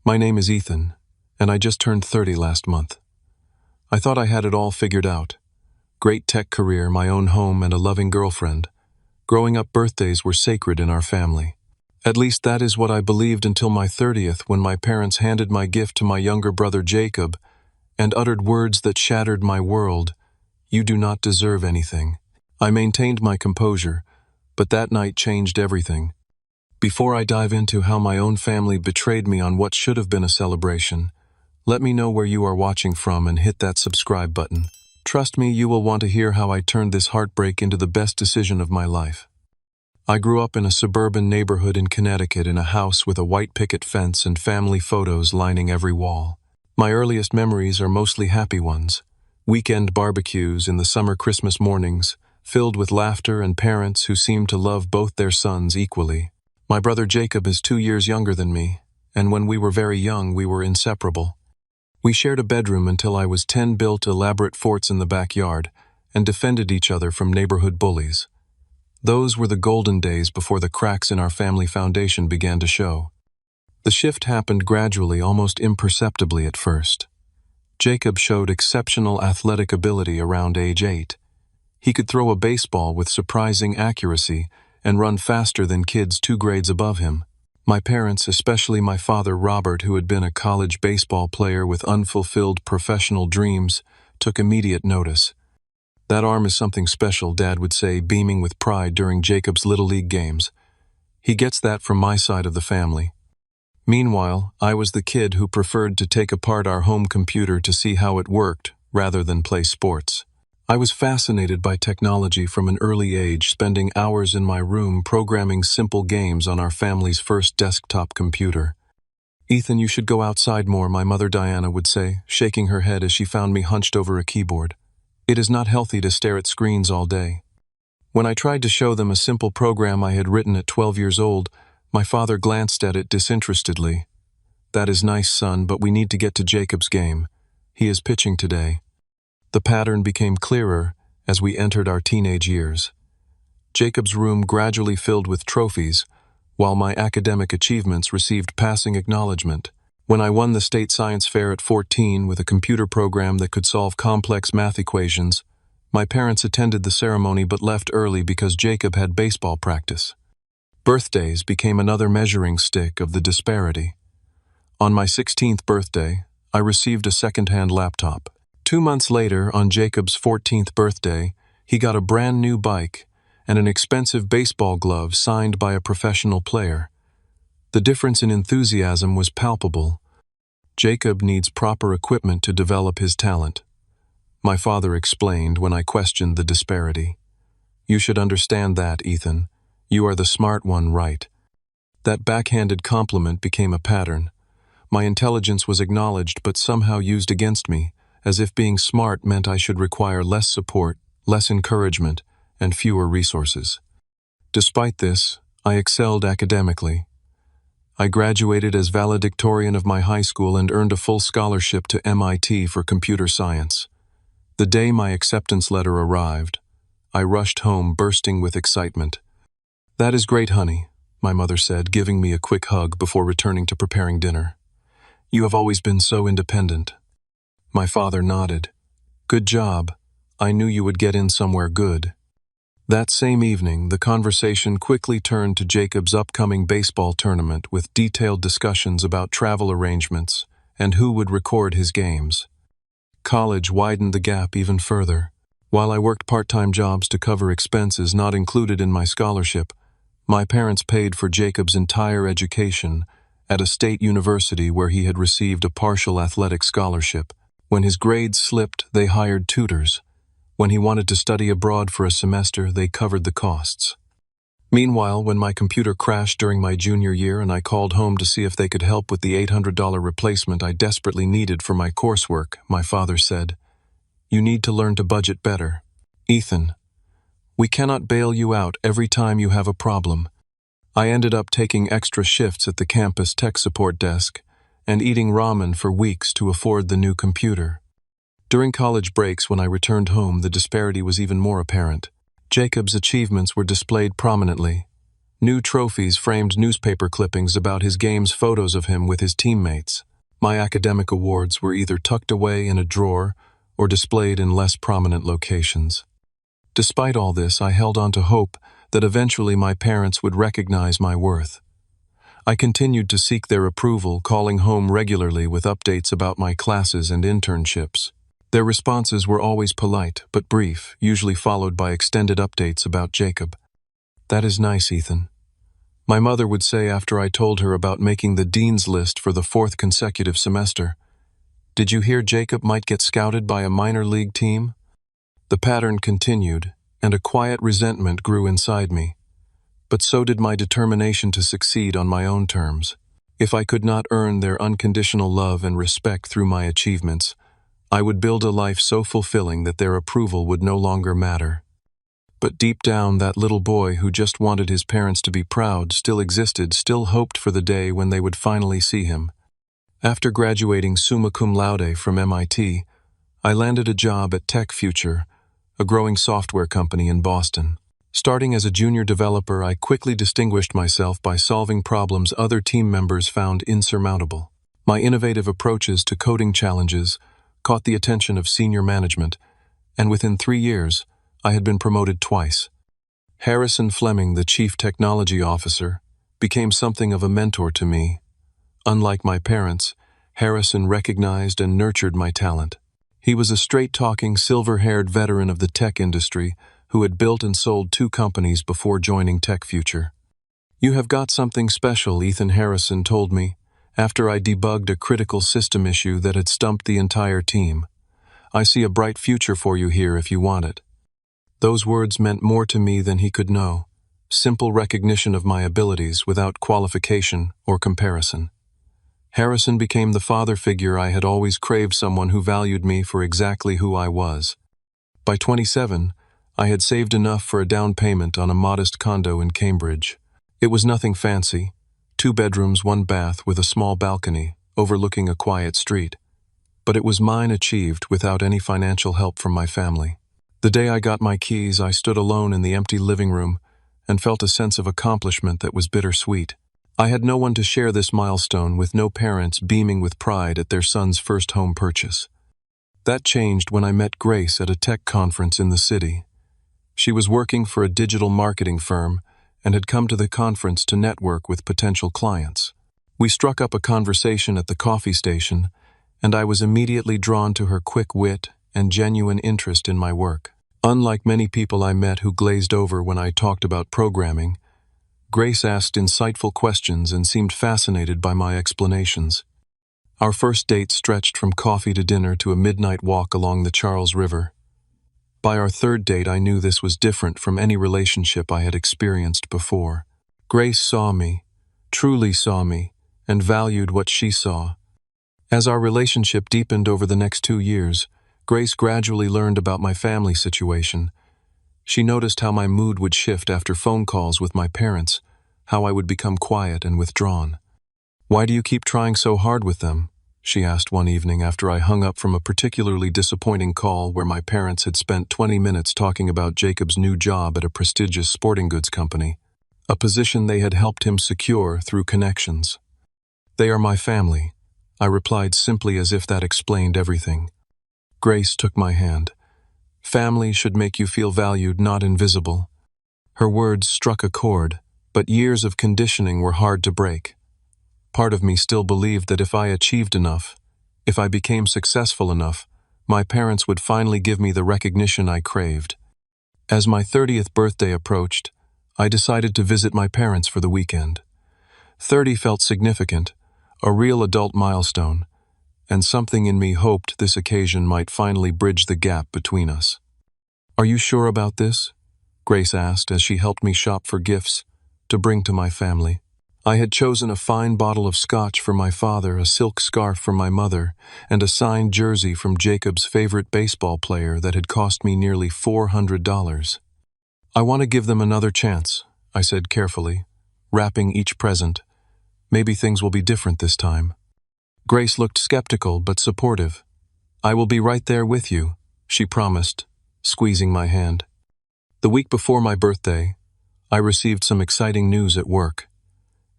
My name is Ethan, and I just turned 30 last month. I thought I had it all figured out. Great tech career, my own home, and a loving girlfriend. Growing up, birthdays were sacred in our family. At least that is what I believed until my 30th, when my parents handed my gift to my younger brother Jacob and uttered words that shattered my world. "You do not deserve anything." I maintained my composure, but that night changed everything. Before I dive into how my own family betrayed me on what should have been a celebration, let me know where you are watching from and hit that subscribe button. Trust me, you will want to hear how I turned this heartbreak into the best decision of my life. I grew up in a suburban neighborhood in Connecticut, in a house with a white picket fence and family photos lining every wall. My earliest memories are mostly happy ones. Weekend barbecues in the summer Christmas mornings, filled with laughter and parents who seemed to love both their sons equally. My brother Jacob is 2 years younger than me, and when we were very young, we were inseparable. We shared a bedroom until I was 10, built elaborate forts in the backyard, and defended each other from neighborhood bullies. Those were the golden days before the cracks in our family foundation began to show. The shift happened gradually, almost imperceptibly at first. Jacob showed exceptional athletic ability around age 8. He could throw a baseball with surprising accuracy and run faster than kids 2 grades above him. My parents, especially my father Robert, who had been a college baseball player with unfulfilled professional dreams, took immediate notice. "That arm is something special," Dad would say, beaming with pride during Jacob's Little League games. "He gets that from my side of the family." Meanwhile, I was the kid who preferred to take apart our home computer to see how it worked rather than play sports. I was fascinated by technology from an early age, spending hours in my room programming simple games on our family's first desktop computer. "Ethan, you should go outside more," my mother Diana would say, shaking her head as she found me hunched over a keyboard. "It is not healthy to stare at screens all day." When I tried to show them a simple program I had written at 12 years old, my father glanced at it disinterestedly. "That is nice, son, but we need to get to Jacob's game. He is pitching today." The pattern became clearer as we entered our teenage years. Jacob's room gradually filled with trophies, while my academic achievements received passing acknowledgement. When I won the state science fair at 14 with a computer program that could solve complex math equations, my parents attended the ceremony but left early because Jacob had baseball practice. Birthdays became another measuring stick of the disparity. On my 16th birthday, I received a second-hand laptop. 2 months later, on Jacob's 14th birthday, he got a brand new bike and an expensive baseball glove signed by a professional player. The difference in enthusiasm was palpable. Jacob needs proper equipment to develop his talent. My father explained when I questioned the disparity. "You should understand that, Ethan. You are the smart one, right?" That backhanded compliment became a pattern. My intelligence was acknowledged but somehow used against me, as if being smart meant I should require less support, less encouragement, and fewer resources. Despite this, I excelled academically. I graduated as valedictorian of my high school and earned a full scholarship to MIT for computer science. The day my acceptance letter arrived, I rushed home bursting with excitement. "That is great, honey," my mother said, giving me a quick hug before returning to preparing dinner. "You have always been so independent." My father nodded. "Good job. I knew you would get in somewhere good." That same evening, the conversation quickly turned to Jacob's upcoming baseball tournament, with detailed discussions about travel arrangements and who would record his games. College widened the gap even further. While I worked part-time jobs to cover expenses not included in my scholarship, my parents paid for Jacob's entire education at a state university where he had received a partial athletic scholarship. When his grades slipped, they hired tutors. When he wanted to study abroad for a semester, they covered the costs. Meanwhile, when my computer crashed during my junior year and I called home to see if they could help with the $800 replacement I desperately needed for my coursework, my father said, "You need to learn to budget better. Ethan, we cannot bail you out every time you have a problem." I ended up taking extra shifts at the campus tech support desk and eating ramen for weeks to afford the new computer. During college breaks, when I returned home, the disparity was even more apparent. Jacob's achievements were displayed prominently. New trophies framed newspaper clippings about his games, photos of him with his teammates. My academic awards were either tucked away in a drawer or displayed in less prominent locations. Despite all this, I held on to hope that eventually my parents would recognize my worth. I continued to seek their approval, calling home regularly with updates about my classes and internships. Their responses were always polite but brief, usually followed by extended updates about Jacob. "That is nice, Ethan," my mother would say after I told her about making the dean's list for the 4th consecutive semester. "Did you hear Jacob might get scouted by a minor league team?" The pattern continued, and a quiet resentment grew inside me. But so did my determination to succeed on my own terms. If I could not earn their unconditional love and respect through my achievements, I would build a life so fulfilling that their approval would no longer matter. But deep down, that little boy who just wanted his parents to be proud still existed, still hoped for the day when they would finally see him. After graduating summa cum laude from MIT, I landed a job at Tech Future, a growing software company in Boston. Starting as a junior developer, I quickly distinguished myself by solving problems other team members found insurmountable. My innovative approaches to coding challenges caught the attention of senior management, and within 3 years, I had been promoted twice. Harrison Fleming, the chief technology officer, became something of a mentor to me. Unlike my parents, Harrison recognized and nurtured my talent. He was a straight-talking, silver-haired veteran of the tech industry who had built and sold 2 companies before joining Tech Future. "You have got something special," Ethan Harrison told me, after I debugged a critical system issue that had stumped the entire team. "I see a bright future for you here if you want it." Those words meant more to me than he could know. Simple recognition of my abilities without qualification or comparison. Harrison became the father figure I had always craved, someone who valued me for exactly who I was. By 27, I had saved enough for a down payment on a modest condo in Cambridge. It was nothing fancy, 2 bedrooms, 1 bath with a small balcony overlooking a quiet street. But it was mine, achieved without any financial help from my family. The day I got my keys, I stood alone in the empty living room and felt a sense of accomplishment that was bittersweet. I had no one to share this milestone with, no parents beaming with pride at their son's first home purchase. That changed when I met Grace at a tech conference in the city. She was working for a digital marketing firm and had come to the conference to network with potential clients. We struck up a conversation at the coffee station, and I was immediately drawn to her quick wit and genuine interest in my work. Unlike many people I met who glazed over when I talked about programming, Grace asked insightful questions and seemed fascinated by my explanations. Our first date stretched from coffee to dinner to a midnight walk along the Charles River. By our 3rd date, I knew this was different from any relationship I had experienced before. Grace saw me, truly saw me, and valued what she saw. As our relationship deepened over the next 2 years, Grace gradually learned about my family situation. She noticed how my mood would shift after phone calls with my parents, how I would become quiet and withdrawn. "Why do you keep trying so hard with them?" she asked one evening after I hung up from a particularly disappointing call where my parents had spent 20 minutes talking about Jacob's new job at a prestigious sporting goods company, a position they had helped him secure through connections. "They are my family," I replied simply, as if that explained everything. Grace took my hand. "Family should make you feel valued, not invisible." Her words struck a chord, but years of conditioning were hard to break. Part of me still believed that if I achieved enough, if I became successful enough, my parents would finally give me the recognition I craved. As my 30th birthday approached, I decided to visit my parents for the weekend. 30 felt significant, a real adult milestone, and something in me hoped this occasion might finally bridge the gap between us. "Are you sure about this?" Grace asked as she helped me shop for gifts to bring to my family. I had chosen a fine bottle of scotch for my father, a silk scarf for my mother, and a signed jersey from Jacob's favorite baseball player that had cost me nearly $400. "I want to give them another chance," I said carefully, wrapping each present. "Maybe things will be different this time." Grace looked skeptical but supportive. "I will be right there with you," she promised, squeezing my hand. The week before my birthday, I received some exciting news at work.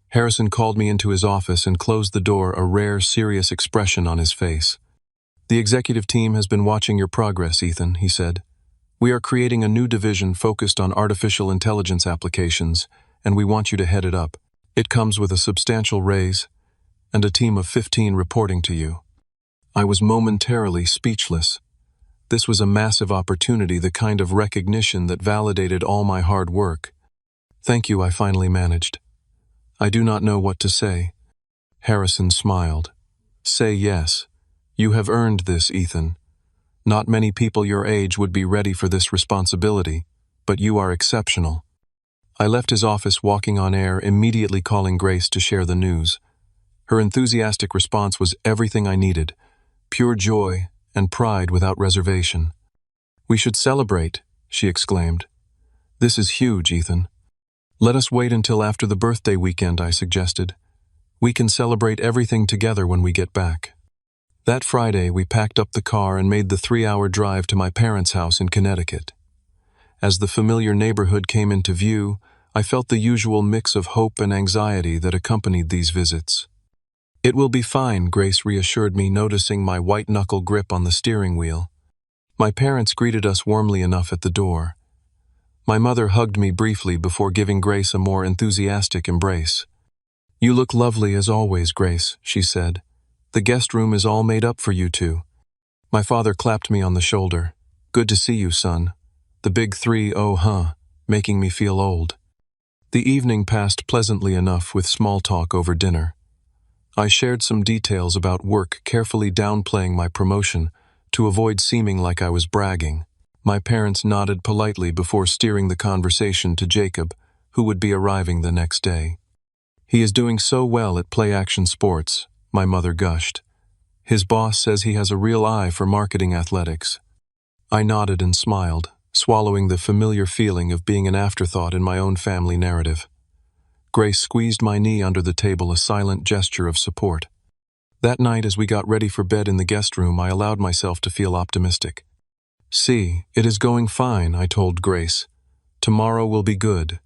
Harrison called me into his office and closed the door, a rare, serious expression on his face. "The executive team has been watching your progress, Ethan," he said. "We are creating a new division focused on artificial intelligence applications, and we want you to head it up. It comes with a substantial raise and a team of 15 reporting to you." I was momentarily speechless. This was a massive opportunity, the kind of recognition that validated all my hard work. "Thank you," I finally managed. "I do not know what to say." Harrison smiled. "Say yes. You have earned this, Ethan. Not many people your age would be ready for this responsibility, but you are exceptional." I left his office walking on air, immediately calling Grace to share the news. Her enthusiastic response was everything I needed, pure joy and pride without reservation. "We should celebrate," she exclaimed. "This is huge, Ethan." "Let us wait until after the birthday weekend," I suggested. "We can celebrate everything together when we get back." That Friday, we packed up the car and made the 3-hour drive to my parents' house in Connecticut. As the familiar neighborhood came into view, I felt the usual mix of hope and anxiety that accompanied these visits. "It will be fine," Grace reassured me, noticing my white-knuckle grip on the steering wheel. My parents greeted us warmly enough at the door. My mother hugged me briefly before giving Grace a more enthusiastic embrace. "You look lovely as always, Grace," she said. "The guest room is all made up for you two." My father clapped me on the shoulder. "Good to see you, son." The big three, oh huh, making me feel old. The evening passed pleasantly enough with small talk over dinner. I shared some details about work, carefully downplaying my promotion to avoid seeming like I was bragging. My parents nodded politely before steering the conversation to Jacob, who would be arriving the next day. "He is doing so well at play-action sports," my mother gushed. "His boss says he has a real eye for marketing athletics." I nodded and smiled, swallowing the familiar feeling of being an afterthought in my own family narrative. Grace squeezed my knee under the table, a silent gesture of support. That night, as we got ready for bed in the guest room, I allowed myself to feel optimistic. "See, it is going fine," I told Grace. "Tomorrow will be good."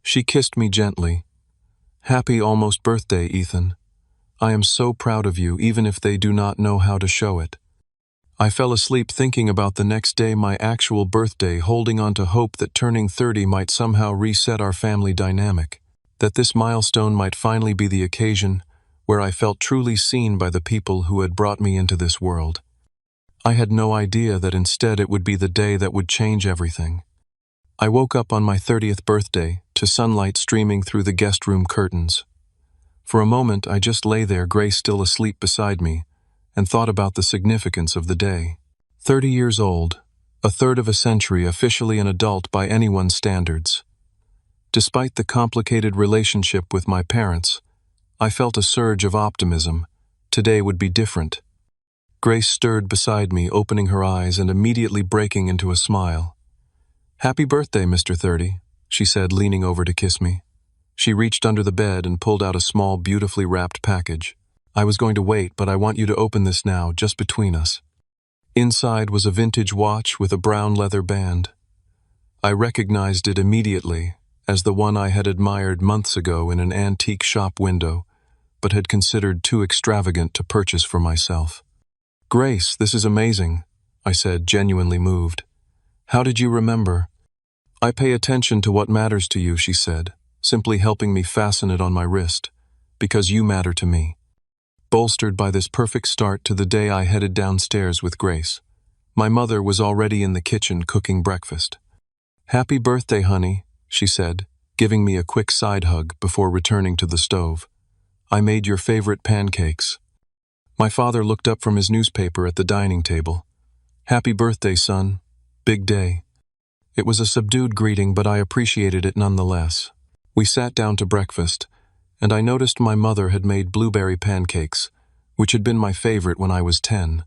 She kissed me gently. "Happy almost birthday, Ethan. I am so proud of you, even if they do not know how to show it." I fell asleep thinking about the next day, my actual birthday, holding on to hope that turning 30 might somehow reset our family dynamic, that this milestone might finally be the occasion where I felt truly seen by the people who had brought me into this world. I had no idea that instead it would be the day that would change everything. I woke up on my 30th birthday to sunlight streaming through the guest room curtains. For a moment, I just lay there, Grace still asleep beside me, and thought about the significance of the day. 30 years old, a third of a century, officially an adult by anyone's standards. Despite the complicated relationship with my parents, I felt a surge of optimism. Today would be different. Grace stirred beside me, opening her eyes and immediately breaking into a smile. "Happy birthday, Mr. 30, she said, leaning over to kiss me. She reached under the bed and pulled out a small, beautifully wrapped package. "I was going to wait, but I want you to open this now, just between us." Inside was a vintage watch with a brown leather band. I recognized it immediately as the one I had admired months ago in an antique shop window, but had considered too extravagant to purchase for myself. "Grace, this is amazing," I said, genuinely moved. "How did you remember?" "I pay attention to what matters to you," she said, simply helping me fasten it on my wrist, "because you matter to me." Bolstered by this perfect start to the day, I headed downstairs with Grace. My mother was already in the kitchen cooking breakfast. "Happy birthday, honey," she said, giving me a quick side hug before returning to the stove. "I made your favorite pancakes." My father looked up from his newspaper at the dining table. "Happy birthday, son. Big day." It was a subdued greeting, but I appreciated it nonetheless. We sat down to breakfast, and I noticed my mother had made blueberry pancakes, which had been my favorite when I was 10.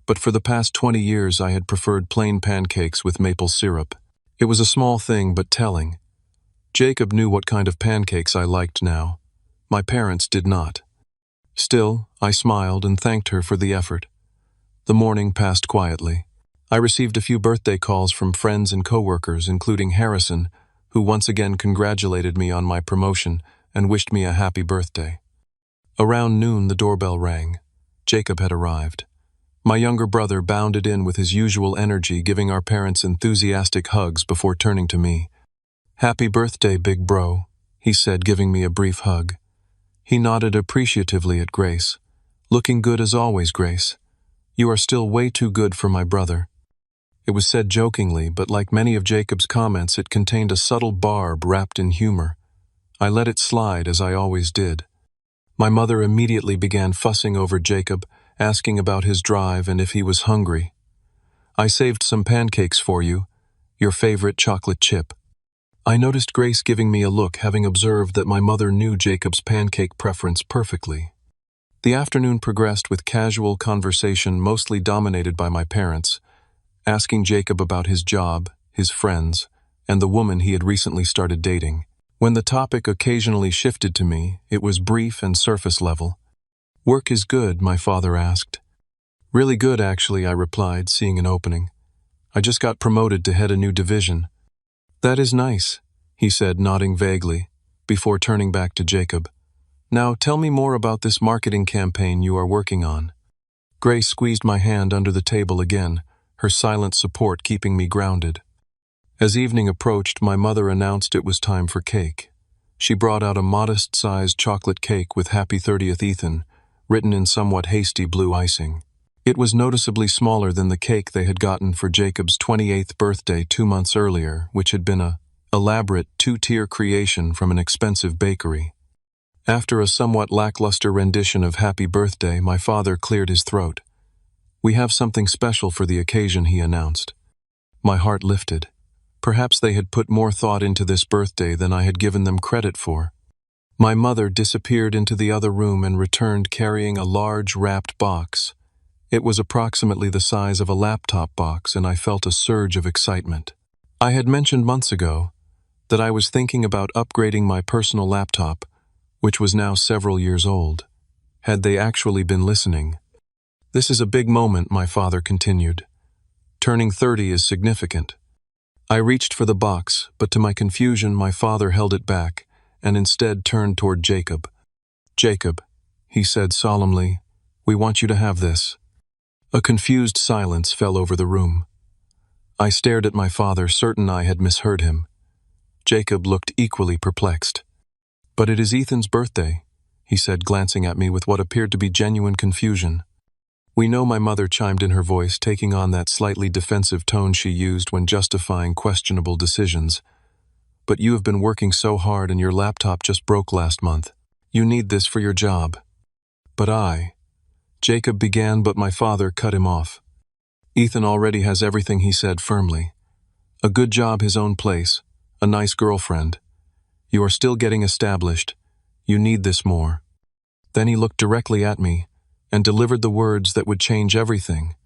But for the past 20 years I had preferred plain pancakes with maple syrup. It was a small thing, but telling. Jacob knew what kind of pancakes I liked now. My parents did not. Still, I smiled and thanked her for the effort. The morning passed quietly. I received a few birthday calls from friends and coworkers, including Harrison, who once again congratulated me on my promotion and wished me a happy birthday. Around noon, the doorbell rang. Jacob had arrived. My younger brother bounded in with his usual energy, giving our parents enthusiastic hugs before turning to me. "Happy birthday, big bro," he said, giving me a brief hug. He nodded appreciatively at Grace. "Looking good as always, Grace. You are still way too good for my brother." It was said jokingly, but like many of Jacob's comments, it contained a subtle barb wrapped in humor. I let it slide, as I always did. My mother immediately began fussing over Jacob, asking about his drive and if he was hungry. "I saved some pancakes for you, your favorite chocolate chip." I noticed Grace giving me a look, having observed that my mother knew Jacob's pancake preference perfectly. The afternoon progressed with casual conversation, mostly dominated by my parents, asking Jacob about his job, his friends, and the woman he had recently started dating. When the topic occasionally shifted to me, it was brief and surface level. "Work is good?" my father asked. "Really good, actually," I replied, seeing an opening. "I just got promoted to head a new division." "That is nice," he said, nodding vaguely, before turning back to Jacob. "Now tell me more about this marketing campaign you are working on." Grace squeezed my hand under the table again, her silent support keeping me grounded. As evening approached, my mother announced it was time for cake. She brought out a modest-sized chocolate cake with "Happy 30th, Ethan," written in somewhat hasty blue icing. It was noticeably smaller than the cake they had gotten for Jacob's 28th birthday 2 months earlier, which had been a elaborate two-tier creation from an expensive bakery. After a somewhat lackluster rendition of "Happy Birthday," my father cleared his throat. "We have something special for the occasion," he announced. My heart lifted. Perhaps they had put more thought into this birthday than I had given them credit for. My mother disappeared into the other room and returned carrying a large wrapped box. It was approximately the size of a laptop box, and I felt a surge of excitement. I had mentioned months ago that I was thinking about upgrading my personal laptop, which was now several years old. Had they actually been listening? "This is a big moment," my father continued. "Turning 30 is significant." I reached for the box, but to my confusion, my father held it back and instead turned toward Jacob. "Jacob," he said solemnly, "we want you to have this." A confused silence fell over the room. I stared at my father, certain I had misheard him. Jacob looked equally perplexed. "But it is Ethan's birthday," he said, glancing at me with what appeared to be genuine confusion. "We know," my mother chimed in, her voice taking on that slightly defensive tone she used when justifying questionable decisions. "But you have been working so hard and your laptop just broke last month. You need this for your job." "But Jacob began, but my father cut him off. "Ethan already has everything," he said firmly. "A good job, his own place, a nice girlfriend. You are still getting established. You need this more." Then he looked directly at me and delivered the words that would change everything.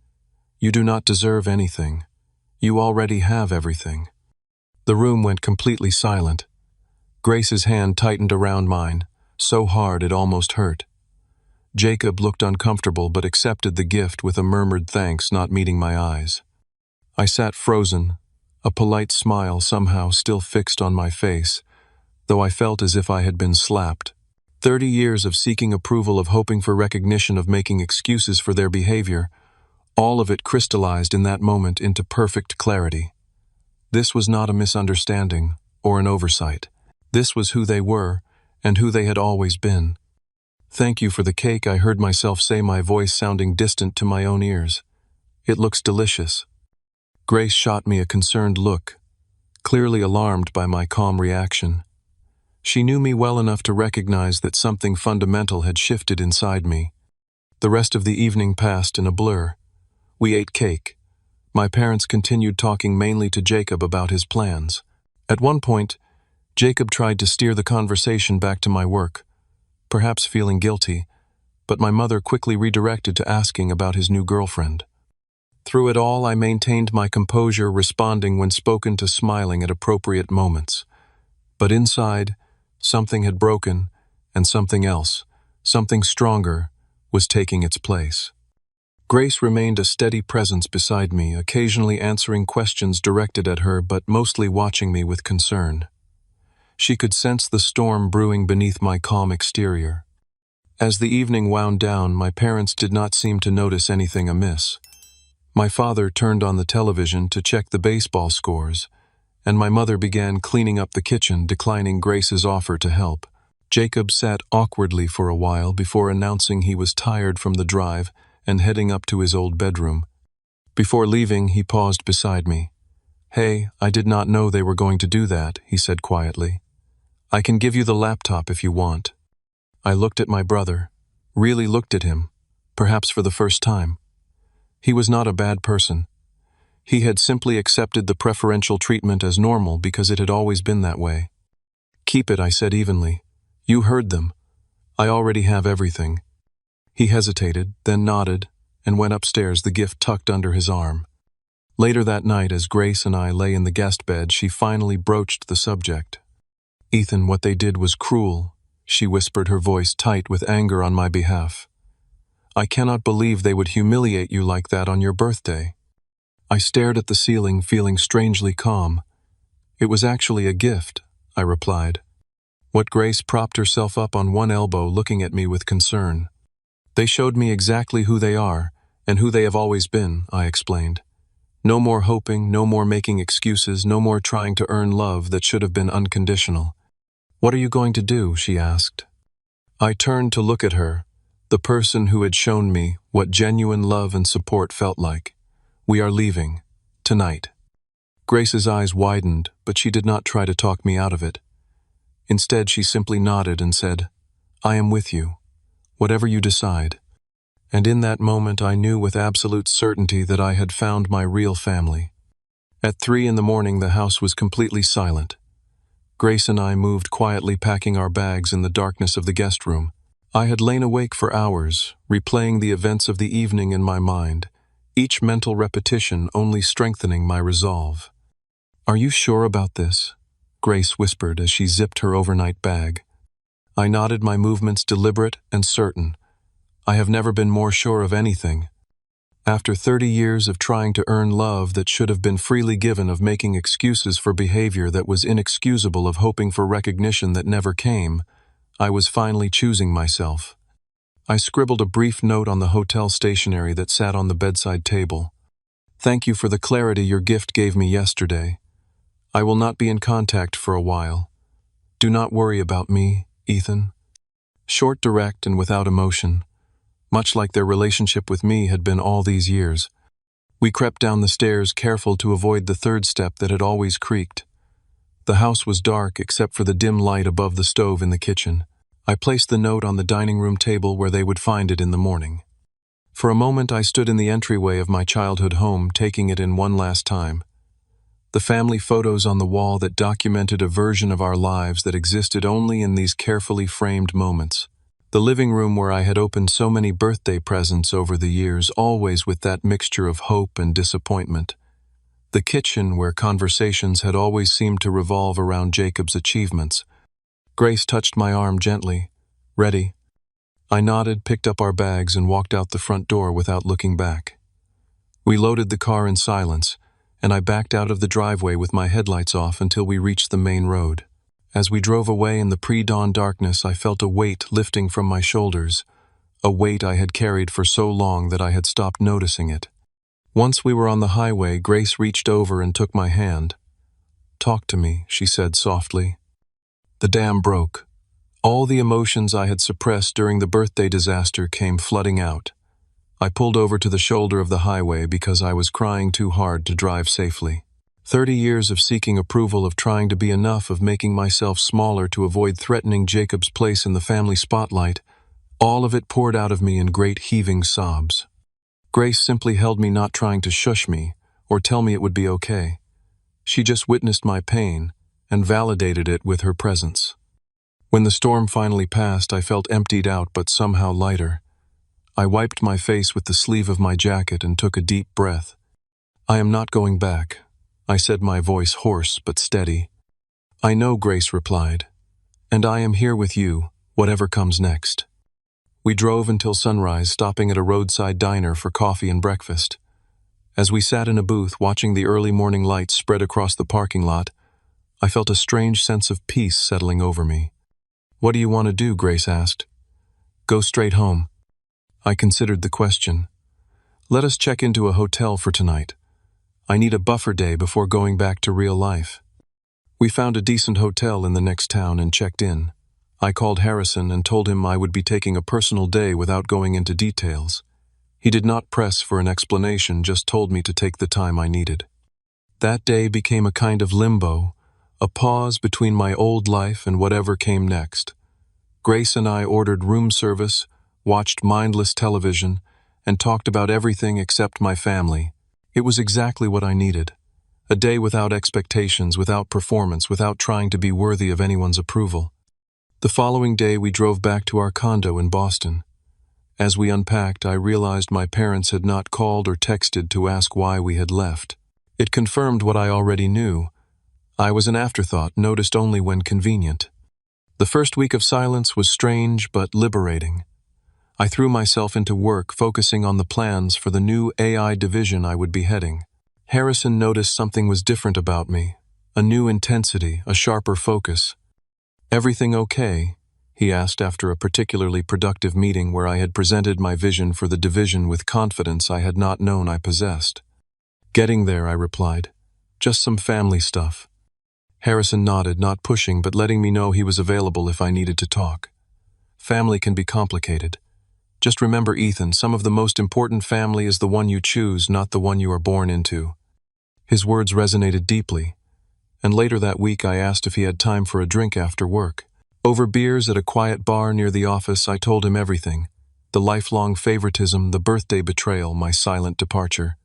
"You do not deserve anything. You already have everything." The room went completely silent. Grace's hand tightened around mine, so hard it almost hurt. Jacob looked uncomfortable but accepted the gift with a murmured thanks, not meeting my eyes. I sat frozen, a polite smile somehow still fixed on my face, though I felt as if I had been slapped. 30 years of seeking approval, of hoping for recognition, of making excuses for their behavior, all of it crystallized in that moment into perfect clarity. This was not a misunderstanding or an oversight. This was who they were and who they had always been. "Thank you for the cake," I heard myself say, my voice sounding distant to my own ears. "It looks delicious." Grace shot me a concerned look, clearly alarmed by my calm reaction. She knew me well enough to recognize that something fundamental had shifted inside me. The rest of the evening passed in a blur. We ate cake. My parents continued talking mainly to Jacob about his plans. At one point, Jacob tried to steer the conversation back to my work, perhaps feeling guilty, but my mother quickly redirected to asking about his new girlfriend. Through it all, I maintained my composure, responding when spoken to, smiling at appropriate moments. But inside, something had broken, and something else, something stronger, was taking its place. Grace remained a steady presence beside me, occasionally answering questions directed at her, but mostly watching me with concern. She could sense the storm brewing beneath my calm exterior. As the evening wound down, my parents did not seem to notice anything amiss. My father turned on the television to check the baseball scores, and my mother began cleaning up the kitchen, declining Grace's offer to help. Jacob sat awkwardly for a while before announcing he was tired from the drive and heading up to his old bedroom. Before leaving, he paused beside me. "Hey, I did not know they were going to do that," he said quietly. "I can give you the laptop if you want." I looked at my brother, really looked at him, perhaps for the first time. He was not a bad person. He had simply accepted the preferential treatment as normal because it had always been that way. "Keep it," I said evenly. "You heard them. I already have everything." He hesitated, then nodded, and went upstairs, the gift tucked under his arm. Later that night, as Grace and I lay in the guest bed, she finally broached the subject. "Ethan, what they did was cruel," she whispered, her voice tight with anger on my behalf. "I cannot believe they would humiliate you like that on your birthday." I stared at the ceiling, feeling strangely calm. "It was actually a gift," I replied. What Grace propped herself up on one elbow, looking at me with concern. "They showed me exactly who they are, and who they have always been," I explained. "No more hoping, no more making excuses, no more trying to earn love that should have been unconditional." "What are you going to do?" she asked. I turned to look at her, the person who had shown me what genuine love and support felt like. "We are leaving. Tonight." Grace's eyes widened, but she did not try to talk me out of it. Instead, she simply nodded and said, "I am with you. Whatever you decide." And in that moment, I knew with absolute certainty that I had found my real family. At 3 a.m, the house was completely silent. Grace and I moved quietly, packing our bags in the darkness of the guest room. I had lain awake for hours, replaying the events of the evening in my mind, each mental repetition only strengthening my resolve. "Are you sure about this?" Grace whispered as she zipped her overnight bag. I nodded, my movements deliberate and certain. I have never been more sure of anything. After 30 years of trying to earn love that should have been freely given, of making excuses for behavior that was inexcusable, of hoping for recognition that never came, I was finally choosing myself. I scribbled a brief note on the hotel stationery that sat on the bedside table. "Thank you for the clarity your gift gave me yesterday. I will not be in contact for a while. Do not worry about me, Ethan." Short, direct, and without emotion, much like their relationship with me had been all these years. We crept down the stairs, careful to avoid the third step that had always creaked. The house was dark except for the dim light above the stove in the kitchen. I placed the note on the dining room table where they would find it in the morning. For a moment I stood in the entryway of my childhood home, taking it in one last time. The family photos on the wall that documented a version of our lives that existed only in these carefully framed moments. The living room where I had opened so many birthday presents over the years, always with that mixture of hope and disappointment. The kitchen where conversations had always seemed to revolve around Jacob's achievements. Grace touched my arm gently. "Ready?" I nodded, picked up our bags, and walked out the front door without looking back. We loaded the car in silence, and I backed out of the driveway with my headlights off until we reached the main road. As we drove away in the pre-dawn darkness, I felt a weight lifting from my shoulders, a weight I had carried for so long that I had stopped noticing it. Once we were on the highway, Grace reached over and took my hand. "Talk to me," she said softly. The dam broke. All the emotions I had suppressed during the birthday disaster came flooding out. I pulled over to the shoulder of the highway because I was crying too hard to drive safely. 30 years of seeking approval, of trying to be enough, of making myself smaller to avoid threatening Jacob's place in the family spotlight, all of it poured out of me in great heaving sobs. Grace simply held me, not trying to shush me or tell me it would be okay. She just witnessed my pain and validated it with her presence. When the storm finally passed, I felt emptied out but somehow lighter. I wiped my face with the sleeve of my jacket and took a deep breath. "I am not going back," I said, my voice hoarse but steady. "I know," Grace replied, "and I am here with you, whatever comes next." We drove until sunrise, stopping at a roadside diner for coffee and breakfast. As we sat in a booth watching the early morning lights spread across the parking lot, I felt a strange sense of peace settling over me. "What do you want to do?" Grace asked. "Go straight home." I considered the question. "Let us check into a hotel for tonight. I need a buffer day before going back to real life." We found a decent hotel in the next town and checked in. I called Harrison and told him I would be taking a personal day without going into details. He did not press for an explanation, just told me to take the time I needed. That day became a kind of limbo, a pause between my old life and whatever came next. Grace and I ordered room service, watched mindless television, and talked about everything except my family. It was exactly what I needed. A day without expectations, without performance, without trying to be worthy of anyone's approval. The following day we drove back to our condo in Boston. As we unpacked, I realized my parents had not called or texted to ask why we had left. It confirmed what I already knew. I was an afterthought, noticed only when convenient. The first week of silence was strange but liberating. I threw myself into work, focusing on the plans for the new AI division I would be heading. Harrison noticed something was different about me, a new intensity, a sharper focus. "Everything okay?" he asked after a particularly productive meeting where I had presented my vision for the division with confidence I had not known I possessed. "Getting there," I replied. "Just some family stuff." Harrison nodded, not pushing but letting me know he was available if I needed to talk. "Family can be complicated. Just remember, Ethan, some of the most important family is the one you choose, not the one you are born into." His words resonated deeply, and later that week I asked if he had time for a drink after work. Over beers at a quiet bar near the office, I told him everything: the lifelong favoritism, the birthday betrayal, my silent departure.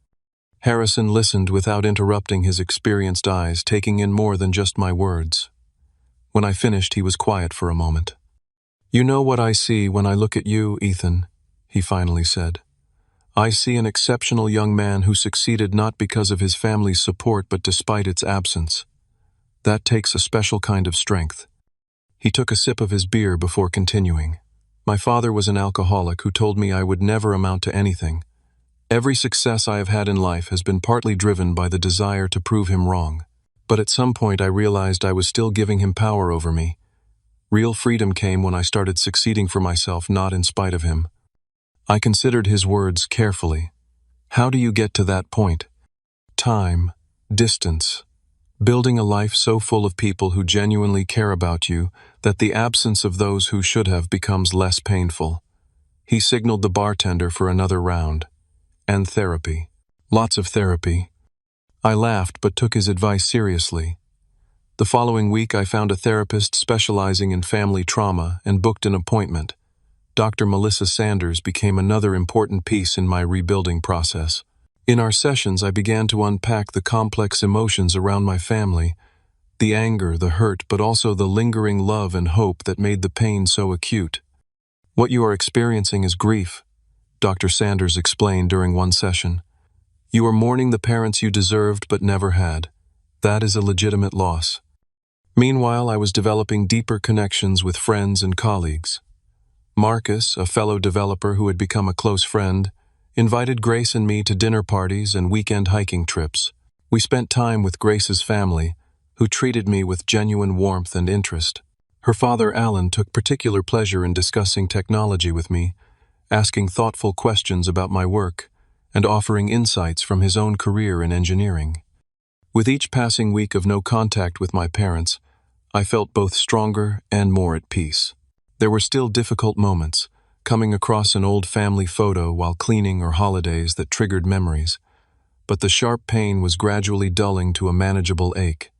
Harrison listened without interrupting, his experienced eyes taking in more than just my words. When I finished, he was quiet for a moment. "You know what I see when I look at you, Ethan," he finally said. "I see an exceptional young man who succeeded not because of his family's support but despite its absence. That takes a special kind of strength." He took a sip of his beer before continuing. "My father was an alcoholic who told me I would never amount to anything. Every success I have had in life has been partly driven by the desire to prove him wrong. But at some point I realized I was still giving him power over me. Real freedom came when I started succeeding for myself, not in spite of him." I considered his words carefully. How do you get to that point? Time, distance, building a life so full of people who genuinely care about you that the absence of those who should have becomes less painful. He signaled the bartender for another round. "And therapy. Lots of therapy." I laughed but took his advice seriously. The following week I found a therapist specializing in family trauma and booked an appointment. Dr. Melissa Sanders became another important piece in my rebuilding process. In our sessions, I began to unpack the complex emotions around my family, the anger, the hurt, but also the lingering love and hope that made the pain so acute. "What you are experiencing is grief," Dr. Sanders explained during one session. "You are mourning the parents you deserved but never had. That is a legitimate loss." Meanwhile, I was developing deeper connections with friends and colleagues. Marcus, a fellow developer who had become a close friend, invited Grace and me to dinner parties and weekend hiking trips. We spent time with Grace's family, who treated me with genuine warmth and interest. Her father, Alan, took particular pleasure in discussing technology with me, asking thoughtful questions about my work, and offering insights from his own career in engineering. With each passing week of no contact with my parents, I felt both stronger and more at peace. There were still difficult moments, coming across an old family photo while cleaning or holidays that triggered memories, but the sharp pain was gradually dulling to a manageable ache.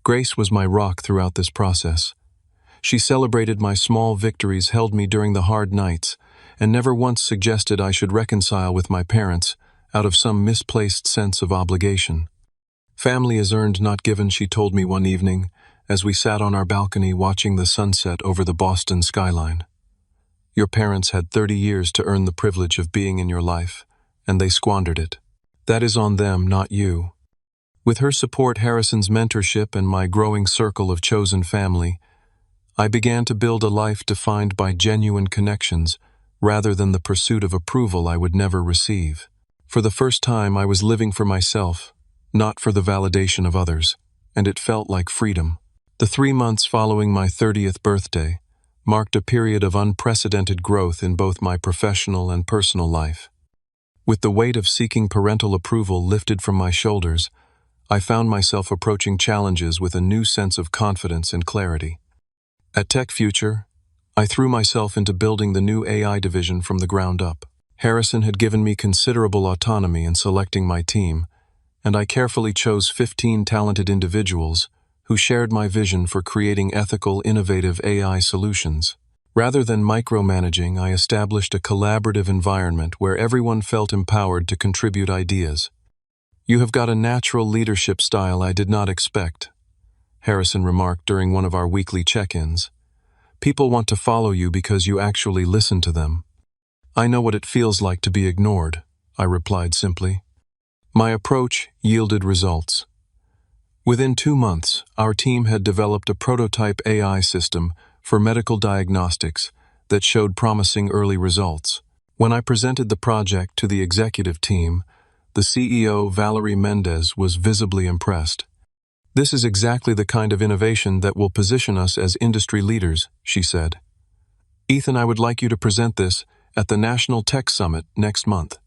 Grace was my rock throughout this process. She celebrated my small victories, held me during the hard nights, and never once suggested I should reconcile with my parents out of some misplaced sense of obligation. "Family is earned, not given," she told me one evening, as we sat on our balcony watching the sunset over the Boston skyline. "Your parents had 30 years to earn the privilege of being in your life, and they squandered it. That is on them, not you." With her support, Harrison's mentorship, and my growing circle of chosen family, I began to build a life defined by genuine connections rather than the pursuit of approval I would never receive. For the first time, I was living for myself, not for the validation of others. and it felt like freedom. The 3 months following my 30th birthday marked a period of unprecedented growth in both my professional and personal life. With the weight of seeking parental approval lifted from my shoulders, I found myself approaching challenges with a new sense of confidence and clarity. At Tech Future, I threw myself into building the new AI division from the ground up. Harrison had given me considerable autonomy in selecting my team, and I carefully chose 15 talented individuals who shared my vision for creating ethical, innovative AI solutions. Rather than micromanaging, I established a collaborative environment where everyone felt empowered to contribute ideas. "You have got a natural leadership style I did not expect," Harrison remarked during one of our weekly check-ins. "People want to follow you because you actually listen to them." "I know what it feels like to be ignored," I replied simply. My approach yielded results. Within 2 months, our team had developed a prototype AI system for medical diagnostics that showed promising early results. When I presented the project to the executive team, the CEO, Valerie Mendez, was visibly impressed. "This is exactly the kind of innovation that will position us as industry leaders," she said. "Ethan, I would like you to present this at the National Tech Summit next month."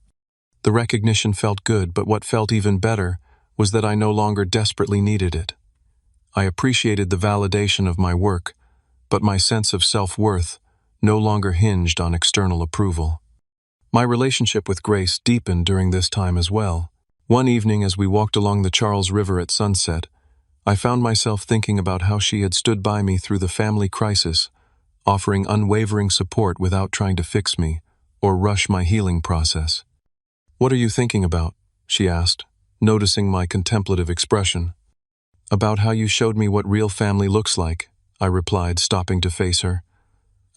The recognition felt good, but what felt even better was that I no longer desperately needed it. I appreciated the validation of my work, but my sense of self-worth no longer hinged on external approval. My relationship with Grace deepened during this time as well. One evening, as we walked along the Charles River at sunset, I found myself thinking about how she had stood by me through the family crisis, offering unwavering support without trying to fix me or rush my healing process. "What are you thinking about?" she asked, noticing my contemplative expression. "About how you showed me what real family looks like," I replied, stopping to face her.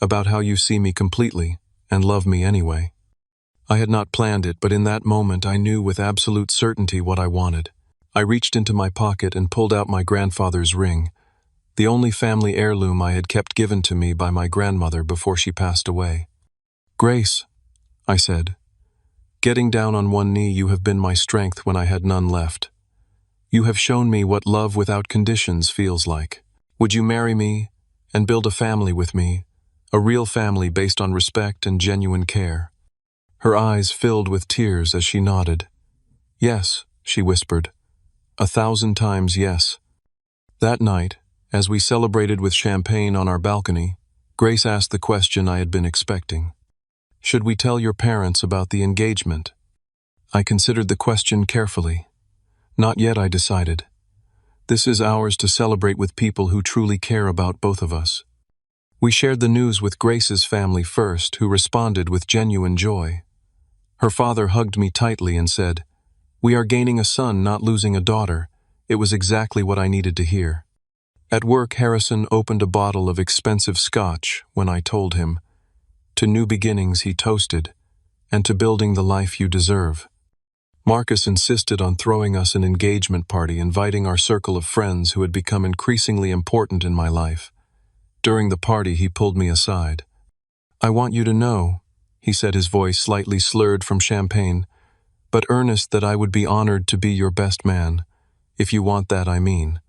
"About how you see me completely and love me anyway." I had not planned it, but in that moment I knew with absolute certainty what I wanted. I reached into my pocket and pulled out my grandfather's ring, the only family heirloom I had kept given to me by my grandmother before she passed away. "Grace," I said, "getting down on one knee, you have been my strength when I had none left. You have shown me what love without conditions feels like. Would you marry me and build a family with me, a real family based on respect and genuine care?" Her eyes filled with tears as she nodded. "Yes," she whispered, "1,000 times yes." That night, as we celebrated with champagne on our balcony, Grace asked the question I had been expecting. "Should we tell your parents about the engagement?" I considered the question carefully. "Not yet," I decided. "This is ours to celebrate with people who truly care about both of us." We shared the news with Grace's family first, who responded with genuine joy. Her father hugged me tightly and said, "We are gaining a son, not losing a daughter." It was exactly what I needed to hear. At work, Harrison opened a bottle of expensive scotch when I told him, "To new beginnings," he toasted, "and to building the life you deserve." Marcus insisted on throwing us an engagement party, inviting our circle of friends who had become increasingly important in my life. During the party, he pulled me aside. "I want you to know," he said, his voice slightly slurred from champagne, "but earnest, that I would be honored to be your best man, if you want that, I mean."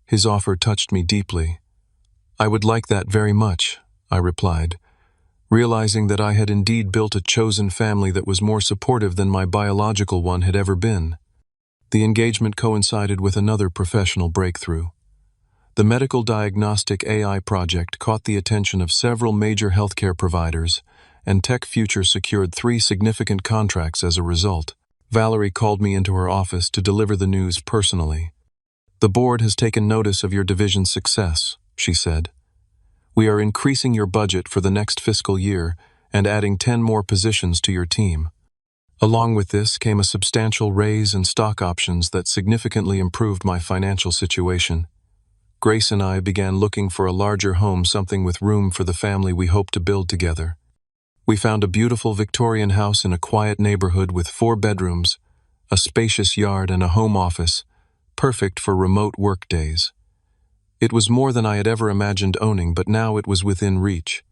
His offer touched me deeply. "I would like that very much," I replied, realizing that I had indeed built a chosen family that was more supportive than my biological one had ever been. The engagement coincided with another professional breakthrough. The medical diagnostic AI project caught the attention of several major healthcare providers, and Tech Future secured 3 significant contracts as a result. Valerie called me into her office to deliver the news personally. "The board has taken notice of your division's success," she said. "We are increasing your budget for the next fiscal year and adding 10 more positions to your team." Along with this came a substantial raise and stock options that significantly improved my financial situation. Grace and I began looking for a larger home, something with room for the family we hoped to build together. We found a beautiful Victorian house in a quiet neighborhood with 4 bedrooms, a spacious yard, and a home office, perfect for remote work days. It was more than I had ever imagined owning, but now it was within reach.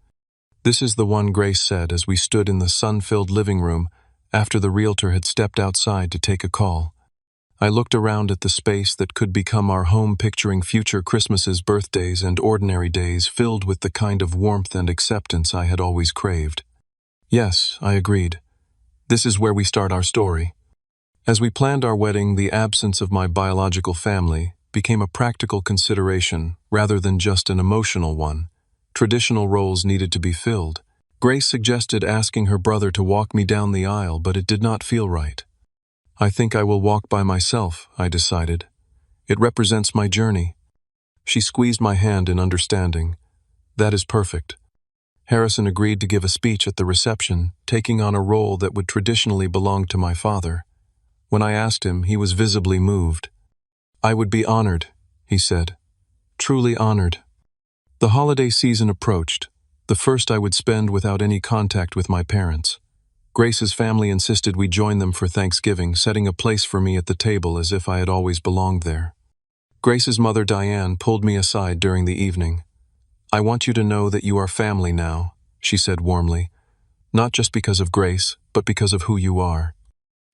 "This is the one," Grace said as we stood in the sun-filled living room after the realtor had stepped outside to take a call. I looked around at the space that could become our home, picturing future Christmases, birthdays, and ordinary days filled with the kind of warmth and acceptance I had always craved. Yes, I agreed. This is where we start our story. As we planned our wedding, the absence of my biological family became a practical consideration rather than just an emotional one. Traditional roles needed to be filled. Grace suggested asking her brother to walk me down the aisle, but it did not feel right. I think I will walk by myself, I decided. It represents my journey. She squeezed my hand in understanding. That is perfect. Harrison agreed to give a speech at the reception, taking on a role that would traditionally belong to my father. When I asked him, he was visibly moved. I would be honored, he said. Truly honored. The holiday season approached, the first I would spend without any contact with my parents. Grace's family insisted we join them for Thanksgiving, setting a place for me at the table as if I had always belonged there. Grace's mother, Diane, pulled me aside during the evening. I want you to know that you are family now, she said warmly. Not just because of Grace, but because of who you are.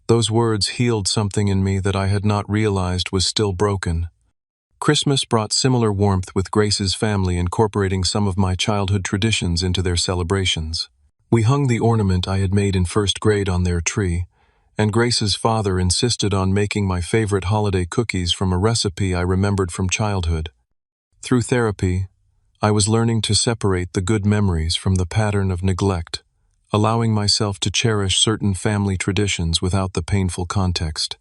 Those words healed something in me that I had not realized was still broken. Christmas brought similar warmth, with Grace's family incorporating some of my childhood traditions into their celebrations. We hung the ornament I had made in first grade on their tree, and Grace's father insisted on making my favorite holiday cookies from a recipe I remembered from childhood. Through therapy, I was learning to separate the good memories from the pattern of neglect, allowing myself to cherish certain family traditions without the painful context.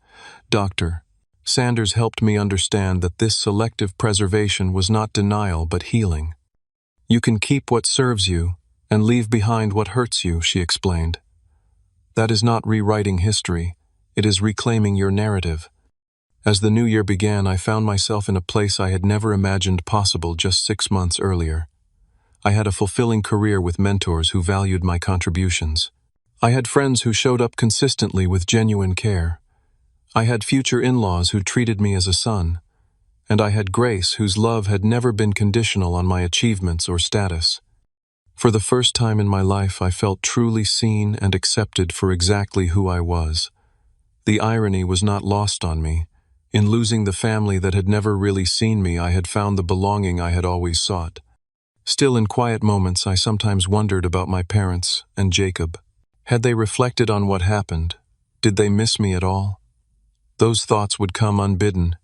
Dr. Sanders helped me understand that this selective preservation was not denial but healing. You can keep what serves you and leave behind what hurts you, she explained. That is not rewriting history, it is reclaiming your narrative. As the new year began, I found myself in a place I had never imagined possible just 6 months earlier. I had a fulfilling career with mentors who valued my contributions. I had friends who showed up consistently with genuine care. I had future in-laws who treated me as a son. And I had Grace, whose love had never been conditional on my achievements or status. For the first time in my life, I felt truly seen and accepted for exactly who I was. The irony was not lost on me. In losing the family that had never really seen me, I had found the belonging I had always sought. Still, in quiet moments, I sometimes wondered about my parents and Jacob. Had they reflected on what happened? Did they miss me at all? Those thoughts would come unbidden,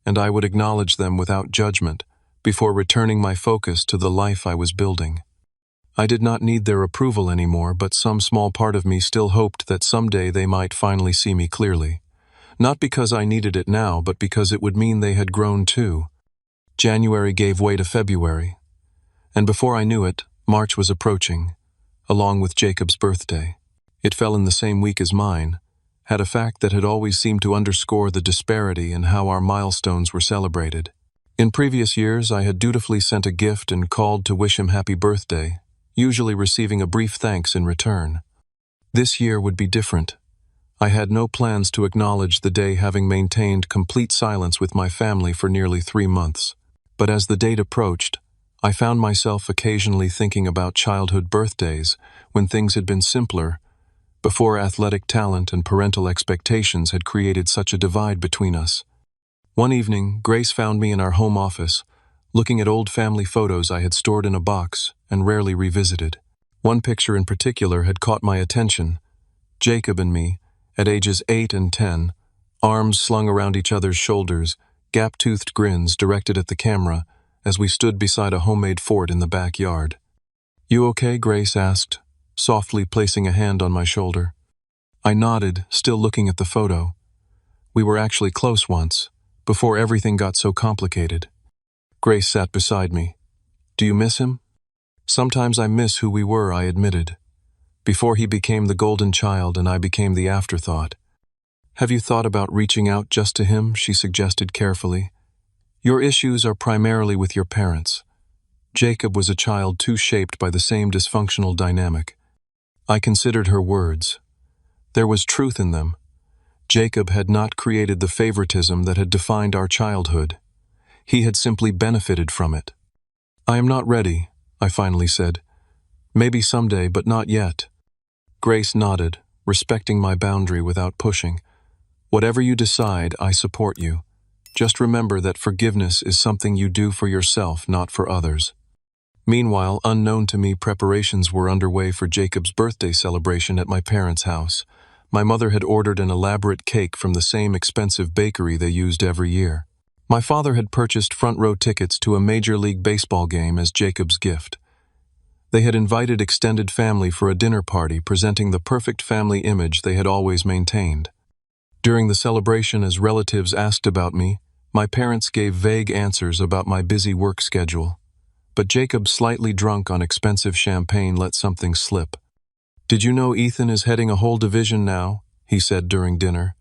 and I would acknowledge them without judgment before returning my focus to the life I was building. I did not need their approval anymore, but some small part of me still hoped that someday they might finally see me clearly. Not because I needed it now, but because it would mean they had grown too. January gave way to February, and before I knew it, March was approaching, along with Jacob's birthday. It fell in the same week as mine, had a fact that had always seemed to underscore the disparity in how our milestones were celebrated. In previous years, I had dutifully sent a gift and called to wish him happy birthday, usually receiving a brief thanks in return. This year would be different. I had no plans to acknowledge the day, having maintained complete silence with my family for nearly 3 months. But as the date approached, I found myself occasionally thinking about childhood birthdays when things had been simpler, before athletic talent and parental expectations had created such a divide between us. One evening, Grace found me in our home office, looking at old family photos I had stored in a box and rarely revisited. One picture in particular had caught my attention. Jacob and me, at ages 8 and 10, arms slung around each other's shoulders, gap-toothed grins directed at the camera as we stood beside a homemade fort in the backyard. "You okay?" Grace asked, softly placing a hand on my shoulder. I nodded, still looking at the photo. We were actually close once, before everything got so complicated. Grace sat beside me. "Do you miss him?" "Sometimes I miss who we were," I admitted. Before he became the golden child and I became the afterthought. "Have you thought about reaching out just to him?" she suggested carefully. "Your issues are primarily with your parents. Jacob was a child too shaped by the same dysfunctional dynamic." I considered her words. There was truth in them. Jacob had not created the favoritism that had defined our childhood. He had simply benefited from it. "I am not ready," I finally said. "Maybe someday, but not yet." Grace nodded, respecting my boundary without pushing. Whatever you decide, I support you. Just remember that forgiveness is something you do for yourself, not for others." Meanwhile, unknown to me, preparations were underway for Jacob's birthday celebration at my parents' house. My mother had ordered an elaborate cake from the same expensive bakery they used every year. My father had purchased front-row tickets to a Major League Baseball game as Jacob's gift. They had invited extended family for a dinner party, presenting the perfect family image they had always maintained. During the celebration, as relatives asked about me, my parents gave vague answers about my busy work schedule. But Jacob, slightly drunk on expensive champagne, let something slip. "Did you know Ethan is heading a whole division now?" he said during dinner.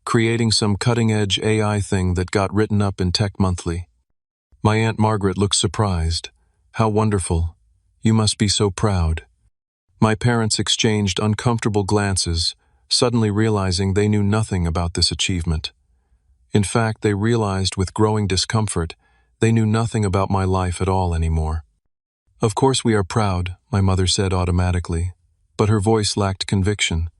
"Creating some cutting-edge AI thing that got written up in Tech Monthly." My Aunt Margaret looked surprised. "How wonderful. You must be so proud." My parents exchanged uncomfortable glances, suddenly realizing they knew nothing about this achievement. In fact, they realized with growing discomfort they knew nothing about my life at all anymore. "Of course we are proud," my mother said automatically, but her voice lacked conviction.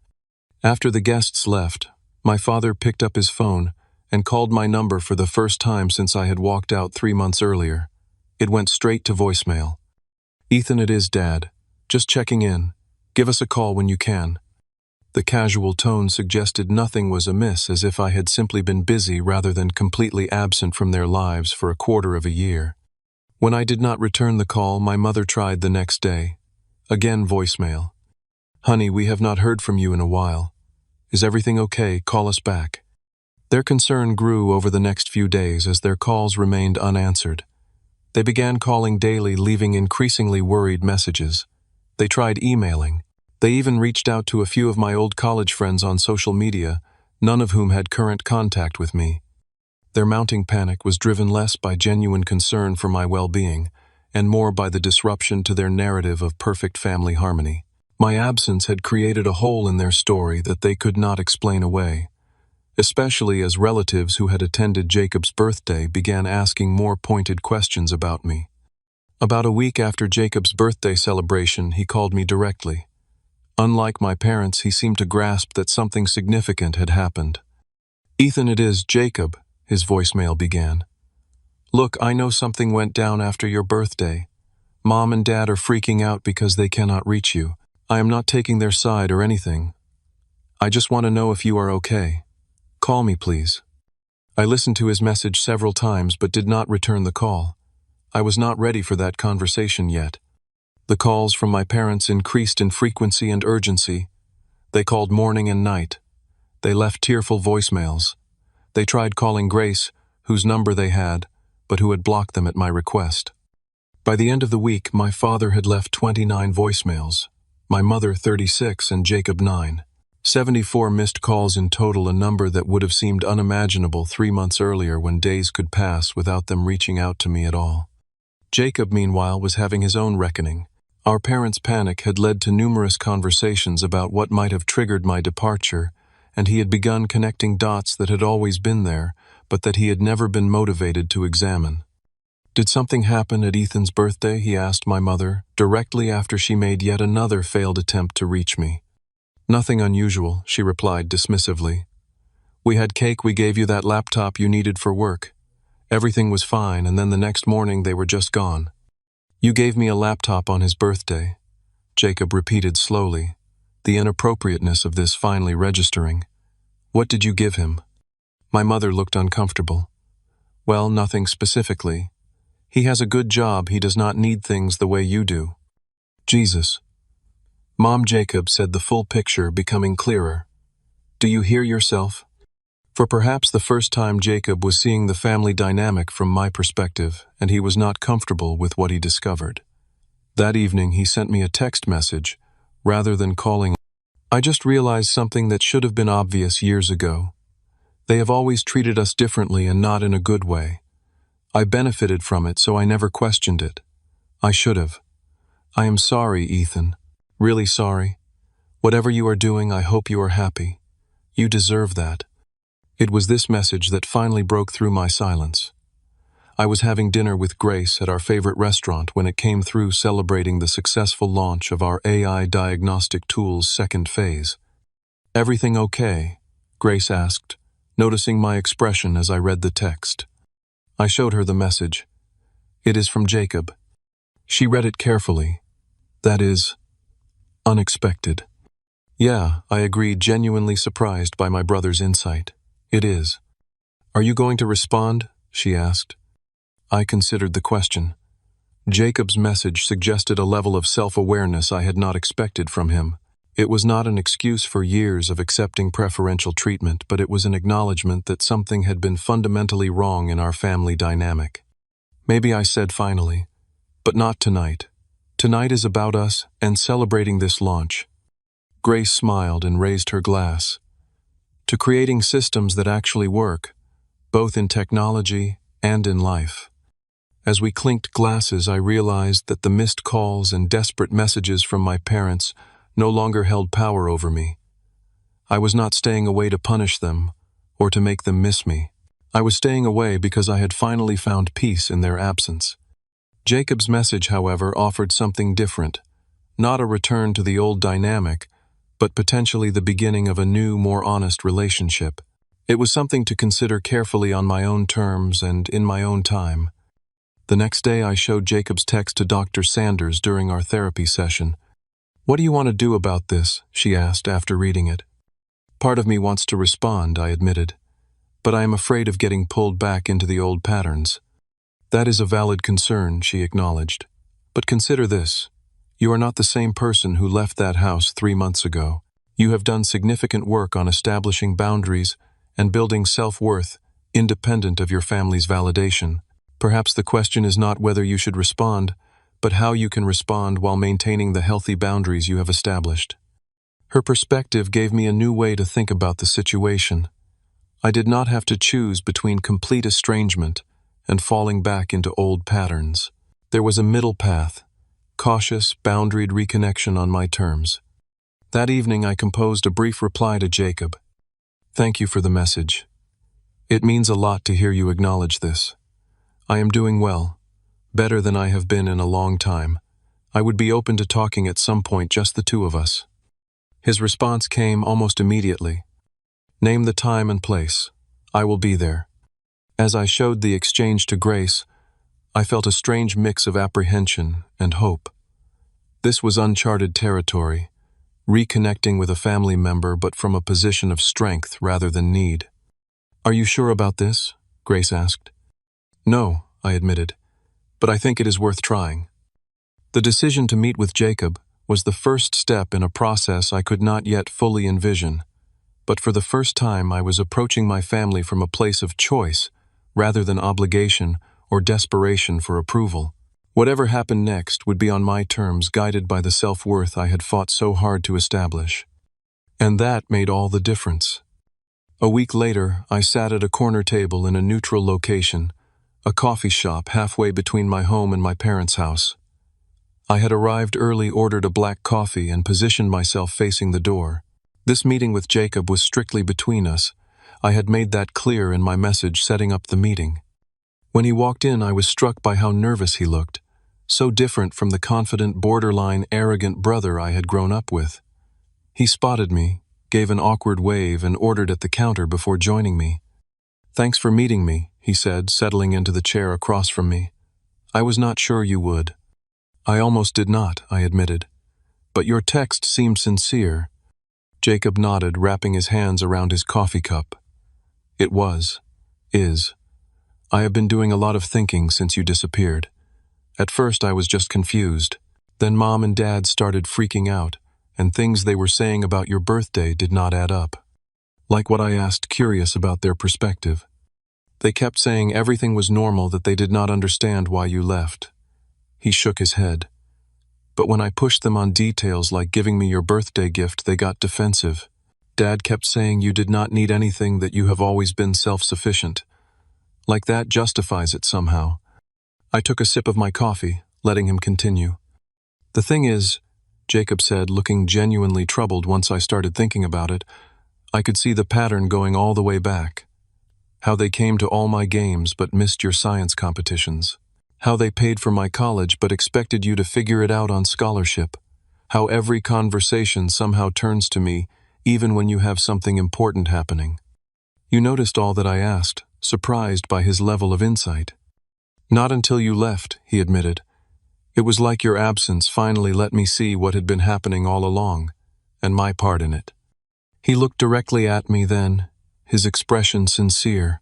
After the guests left, my father picked up his phone and called my number for the first time since I had walked out 3 months earlier. It went straight to voicemail. "Ethan, it is Dad. Just checking in. Give us a call when you can." The casual tone suggested nothing was amiss, as if I had simply been busy rather than completely absent from their lives for a quarter of a year. When I did not return the call, my mother tried the next day. Again voicemail. "Honey, we have not heard from you in a while. Is everything okay? Call us back." Their concern grew over the next few days as their calls remained unanswered. They began calling daily, leaving increasingly worried messages. They tried emailing. They even reached out to a few of my old college friends on social media, none of whom had current contact with me. Their mounting panic was driven less by genuine concern for my well-being, and more by the disruption to their narrative of perfect family harmony. My absence had created a hole in their story that they could not explain away, especially as relatives who had attended Jacob's birthday began asking more pointed questions about me. About a week after Jacob's birthday celebration, he called me directly. Unlike my parents, he seemed to grasp that something significant had happened. "Ethan, it is Jacob," his voicemail began. "Look, I know something went down after your birthday. Mom and Dad are freaking out because they cannot reach you. I am not taking their side or anything. I just want to know if you are okay. Call me, please." I listened to his message several times but did not return the call. I was not ready for that conversation yet. The calls from my parents increased in frequency and urgency. They called morning and night. They left tearful voicemails. They tried calling Grace, whose number they had, but who had blocked them at my request. By the end of the week, my father had left 29 voicemails, my mother 36, and Jacob 9. 74 missed calls in total, a number that would have seemed unimaginable 3 months earlier when days could pass without them reaching out to me at all. Jacob, meanwhile, was having his own reckoning. Our parents' panic had led to numerous conversations about what might have triggered my departure, and he had begun connecting dots that had always been there, but that he had never been motivated to examine. "Did something happen at Ethan's birthday?" he asked my mother, directly after she made yet another failed attempt to reach me. "Nothing unusual," she replied dismissively. "We had cake, we gave you that laptop you needed for work. Everything was fine, and then the next morning they were just gone." "You gave me a laptop on his birthday," Jacob repeated slowly, the inappropriateness of this finally registering. "What did you give him?" My mother looked uncomfortable. "Well, nothing specifically. He has a good job, he does not need things the way you do." "Jesus." Mom, Jacob said, the full picture becoming clearer. "Do you hear yourself?" For perhaps the first time, Jacob was seeing the family dynamic from my perspective, and he was not comfortable with what he discovered. That evening, he sent me a text message, rather than calling. "I just realized something that should have been obvious years ago. They have always treated us differently and not in a good way. I benefited from it, so I never questioned it. I should have. I am sorry, Ethan. Really sorry. Whatever you are doing, I hope you are happy. You deserve that." It was this message that finally broke through my silence. I was having dinner with Grace at our favorite restaurant when it came through, celebrating the successful launch of our AI diagnostic tool's second phase. "Everything okay?" Grace asked, noticing my expression as I read the text. I showed her the message. It is from Jacob. She read it carefully. That is, unexpected. Yeah, I agreed, genuinely surprised by my brother's insight. It is. Are you going to respond? She asked. I considered the question. Jacob's message suggested a level of self-awareness I had not expected from him. It was not an excuse for years of accepting preferential treatment, but it was an acknowledgement that something had been fundamentally wrong in our family dynamic. Maybe I said finally, but not tonight. Tonight is about us and celebrating this launch. Grace smiled and raised her glass. To creating systems that actually work, both in technology and in life. As we clinked glasses, I realized that the missed calls and desperate messages from my parents no longer held power over me. I was not staying away to punish them or to make them miss me. I was staying away because I had finally found peace in their absence. Jacob's message, however, offered something different. Not a return to the old dynamic, but potentially the beginning of a new, more honest relationship. It was something to consider carefully on my own terms and in my own time. The next day I showed Jacob's text to Dr. Sanders during our therapy session. What do you want to do about this? She asked after reading it. Part of me wants to respond, I admitted, but I am afraid of getting pulled back into the old patterns. That is a valid concern, she acknowledged. But consider this. You are not the same person who left that house 3 months ago. You have done significant work on establishing boundaries and building self-worth, independent of your family's validation. Perhaps the question is not whether you should respond, but how you can respond while maintaining the healthy boundaries you have established. Her perspective gave me a new way to think about the situation. I did not have to choose between complete estrangement and falling back into old patterns. There was a middle path, cautious, boundaried reconnection on my terms. That evening I composed a brief reply to Jacob. Thank you for the message. It means a lot to hear you acknowledge this. I am doing well, better than I have been in a long time. I would be open to talking at some point, just the two of us. His response came almost immediately. Name the time and place. I will be there. As I showed the exchange to Grace, I felt a strange mix of apprehension and hope. This was uncharted territory, reconnecting with a family member but from a position of strength rather than need. Are you sure about this? Grace asked. No, I admitted, but I think it is worth trying. The decision to meet with Jacob was the first step in a process I could not yet fully envision, but for the first time I was approaching my family from a place of choice rather than obligation or desperation for approval. Whatever happened next would be on my terms, guided by the self-worth I had fought so hard to establish. And that made all the difference. A week later, I sat at a corner table in a neutral location, a coffee shop halfway between my home and my parents' house. I had arrived early, ordered a black coffee, and positioned myself facing the door. This meeting with Jacob was strictly between us. I had made that clear in my message setting up the meeting. When he walked in, I was struck by how nervous he looked, so different from the confident, borderline arrogant brother I had grown up with. He spotted me, gave an awkward wave, and ordered at the counter before joining me. Thanks for meeting me, he said, settling into the chair across from me. I was not sure you would. I almost did not, I admitted. But your text seemed sincere. Jacob nodded, wrapping his hands around his coffee cup. It is. I have been doing a lot of thinking since you disappeared. At first I was just confused. Then Mom and Dad started freaking out, and things they were saying about your birthday did not add up. Like what I asked, curious about their perspective. They kept saying everything was normal, that they did not understand why you left. He shook his head. But when I pushed them on details like giving me your birthday gift, they got defensive. Dad kept saying you did not need anything, that you have always been self-sufficient. Like that justifies it somehow. I took a sip of my coffee, letting him continue. The thing is, Jacob said, looking genuinely troubled once I started thinking about it, I could see the pattern going all the way back. How they came to all my games but missed your science competitions. How they paid for my college but expected you to figure it out on scholarship. How every conversation somehow turns to me, even when you have something important happening. You noticed all that I asked, surprised by his level of insight. Not until you left, he admitted. It was like your absence finally let me see what had been happening all along, and my part in it. He looked directly at me then, his expression sincere.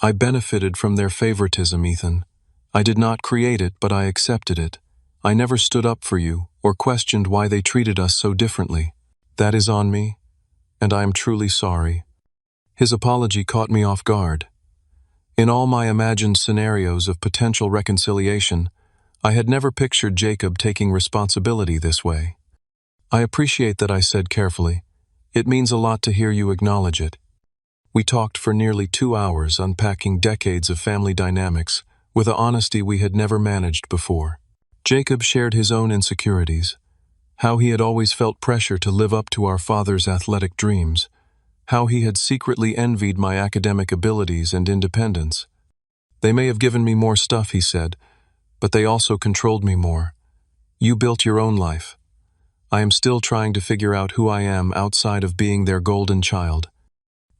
I benefited from their favoritism, Ethan. I did not create it, but I accepted it. I never stood up for you, or questioned why they treated us so differently. That is on me, and I am truly sorry. His apology caught me off guard. In all my imagined scenarios of potential reconciliation, I had never pictured Jacob taking responsibility this way. I appreciate that, I said carefully. It means a lot to hear you acknowledge it. We talked for nearly 2 hours, unpacking decades of family dynamics with an honesty we had never managed before. Jacob shared his own insecurities, how he had always felt pressure to live up to our father's athletic dreams, how he had secretly envied my academic abilities and independence. They may have given me more stuff, he said, but they also controlled me more. You built your own life. I am still trying to figure out who I am outside of being their golden child.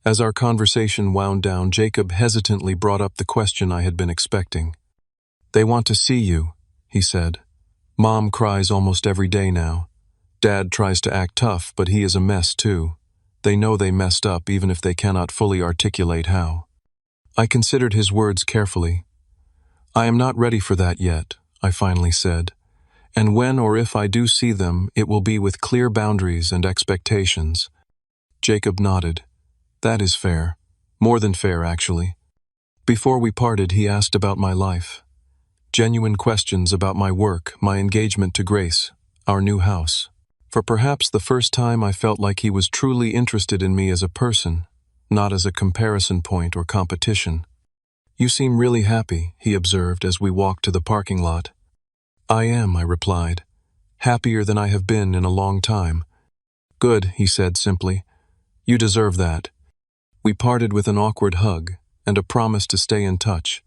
As our conversation wound down, Jacob hesitantly brought up the question I had been expecting. They want to see you, he said. Mom cries almost every day now. Dad tries to act tough, but he is a mess too. They know they messed up even if they cannot fully articulate how. I considered his words carefully. I am not ready for that yet, I finally said. And when or if I do see them, it will be with clear boundaries and expectations. Jacob nodded. That is fair. More than fair, actually. Before we parted, he asked about my life. Genuine questions about my work, my engagement to Grace, our new house. For perhaps the first time, I felt like he was truly interested in me as a person, not as a comparison point or competition. You seem really happy, he observed as we walked to the parking lot. I am, I replied. Happier than I have been in a long time. Good, he said simply. You deserve that. We parted with an awkward hug and a promise to stay in touch,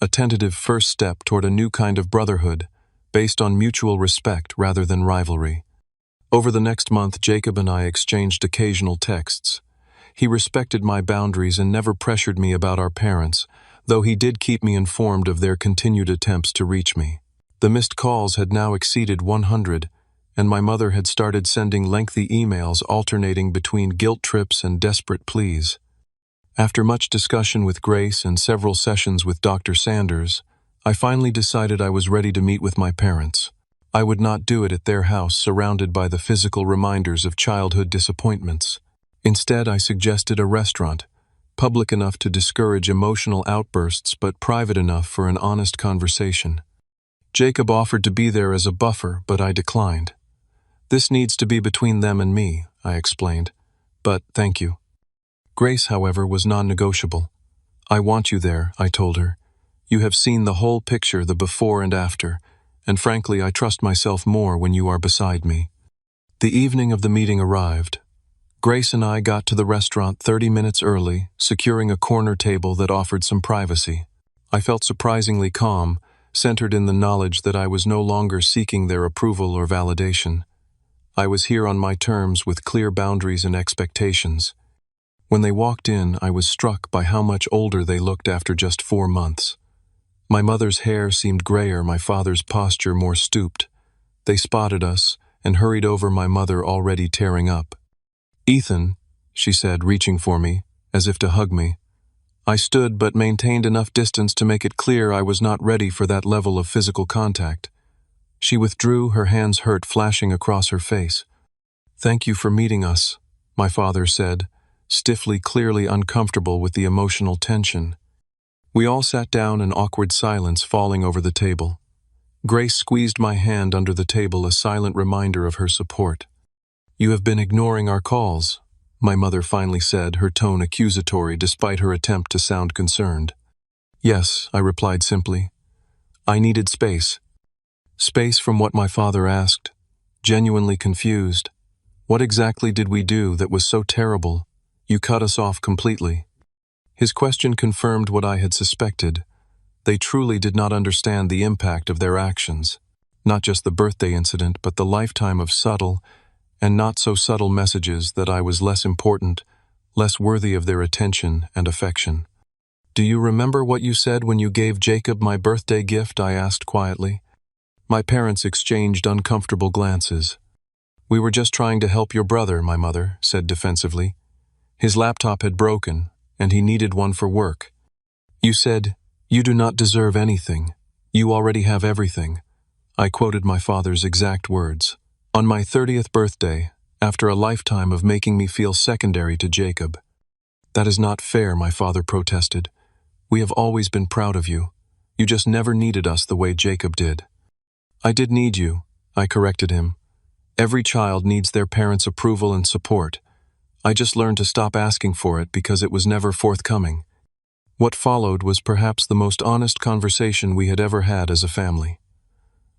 a tentative first step toward a new kind of brotherhood, based on mutual respect rather than rivalry. Over the next month, Jacob and I exchanged occasional texts. He respected my boundaries and never pressured me about our parents, though he did keep me informed of their continued attempts to reach me. The missed calls had now exceeded 100, and my mother had started sending lengthy emails alternating between guilt trips and desperate pleas. After much discussion with Grace and several sessions with Dr. Sanders, I finally decided I was ready to meet with my parents. I would not do it at their house, surrounded by the physical reminders of childhood disappointments. Instead, I suggested a restaurant, public enough to discourage emotional outbursts but private enough for an honest conversation. Jacob offered to be there as a buffer, but I declined. This needs to be between them and me, I explained. But thank you. Grace, however, was non-negotiable. I want you there, I told her. You have seen the whole picture, the before and after, and frankly, I trust myself more when you are beside me. The evening of the meeting arrived. Grace and I got to the restaurant 30 minutes early, securing a corner table that offered some privacy. I felt surprisingly calm, centered in the knowledge that I was no longer seeking their approval or validation. I was here on my terms with clear boundaries and expectations. When they walked in, I was struck by how much older they looked after just 4 months. My mother's hair seemed grayer, my father's posture more stooped. They spotted us and hurried over my mother, already tearing up. Ethan, she said, reaching for me, as if to hug me. I stood but maintained enough distance to make it clear I was not ready for that level of physical contact. She withdrew, her hands hurt flashing across her face. Thank you for meeting us, my father said, stiffly, clearly uncomfortable with the emotional tension. We all sat down, in awkward silence falling over the table. Grace squeezed my hand under the table, a silent reminder of her support. You have been ignoring our calls, my mother finally said, her tone accusatory despite her attempt to sound concerned. Yes, I replied simply. I needed space. Space from what my father asked, genuinely confused. What exactly did we do that was so terrible? You cut us off completely. His question confirmed what I had suspected. They truly did not understand the impact of their actions. Not just the birthday incident, but the lifetime of subtle and not so subtle messages that I was less important less worthy of their attention and affection. "Do you remember what you said when you gave Jacob my birthday gift?" I asked quietly. My parents exchanged uncomfortable glances. "We were just trying to help your brother," my mother said defensively. "His laptop had broken, and he needed one for work. You said, 'You do not deserve anything. You already have everything.'" I quoted my father's exact words. On my 30th birthday, after a lifetime of making me feel secondary to Jacob. "That is not fair," my father protested. "We have always been proud of you. You just never needed us the way Jacob did." "I did need you," I corrected him. "Every child needs their parents' approval and support. I just learned to stop asking for it because it was never forthcoming." What followed was perhaps the most honest conversation we had ever had as a family.